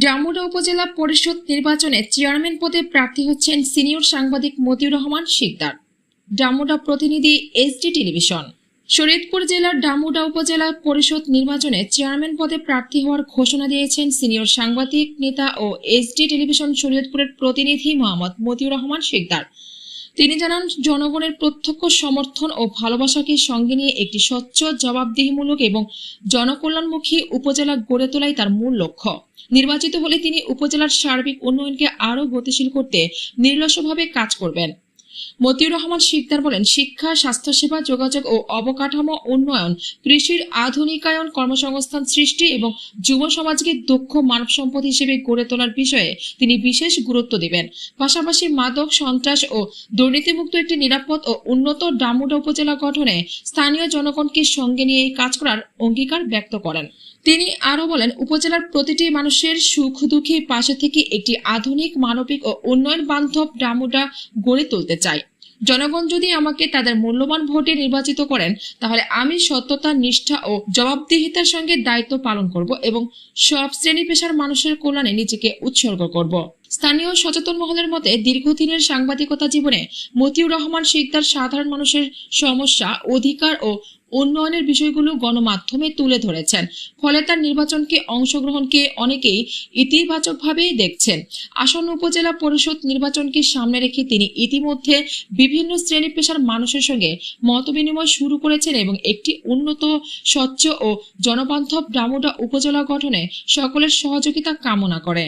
ডামুডা উপজেলা পরিষদ নির্বাচনে চেয়ারম্যান পদে প্রার্থী হচ্ছেন সিনিয়র সাংবাদিক মতিউর রহমান শিকদার। ডামুডা প্রতিনিধি এসডি টেলিভিশন। শরীয়তপুর জেলার ডামুডা উপজেলা পরিষদ নির্বাচনে চেয়ারম্যান পদে প্রার্থী হওয়ার ঘোষণা দিয়েছেন সিনিয়র সাংবাদিক নেতা ও এসডি টেলিভিশন শরীয়তপুরের প্রতিনিধি মোহাম্মদ মতিউর রহমান শিকদার। তিনি জানান, জনগণের প্রত্যক্ষ সমর্থন ও ভালোবাসাকে সঙ্গে নিয়ে একটি স্বচ্ছ, জবাবদিহিমূলক এবং জনকল্যাণমুখী উপজেলা গড়ে তোলাই তার মূল লক্ষ্য। নির্বাচিত হলে তিনি উপজেলার সার্বিক উন্নয়নকে আরও গতিশীল করতে নির্লসভাবে কাজ করবেন। মতিউর রহমান শিকদার বলেন, শিক্ষা, স্বাস্থ্যসেবা, যোগাযোগ ও অবকাঠামো উন্নয়ন, কৃষির আধুনিকায়ন, কর্মসংস্থান সৃষ্টি এবং যুব সমাজকে দক্ষ মানব সম্পদ হিসেবে গড়ে তোলার বিষয়ে তিনি বিশেষ গুরুত্ব দেবেন। পাশাপাশি মাদক, সন্ত্রাস ও দুর্নীতিমুক্ত একটি নিরাপদ ও উন্নত ডামুডা উপজেলা গঠনে স্থানীয় জনগণকে সঙ্গে নিয়ে কাজ করার অঙ্গীকার ব্যক্ত করেন। তিনি আরো বলেন, উপজেলার প্রতিটি মানুষের সুখ দুঃখে পাশে থেকে একটি আধুনিক, মানবিক ও উন্নয়ন বান্ধব ডামুডা গড়ে তুলতে চাই। জনগণ যদি আমাকে তাদের মূল্যবান ভোটে নির্বাচিত করেন, তাহলে আমি সততা, নিষ্ঠা ও জবাবদিহিতার সঙ্গে দায়িত্ব পালন করব এবং সব শ্রেণী পেশার মানুষের কল্যাণে নিজেকে উৎসর্গ করব। স্থানীয় সচেতন মহলের মতে, দীর্ঘদিনের সাংবাদিকতা জীবনে মতিউর রহমান শিকদার সাধারণ মানুষের সমস্যা, অধিকার ও উন্নয়নের বিষয়গুলো গণমাধ্যমে তুলে ধরেছেন। ফলে তার নির্বাচনকে, অংশগ্রহণকে অনেকেই ইতিবাচকভাবে দেখছেন। আসন্ন উপজেলা পরিষদ নির্বাচনকে সামনে রেখে তিনি ইতিমধ্যে বিভিন্ন শ্রেণী পেশার মানুষের সঙ্গে মতবিনিময় শুরু করেছেন এবং একটি উন্নত, স্বচ্ছ ও জনবান্ধব ডামুডা উপজেলা গঠনে সকলের সহযোগিতা কামনা করে।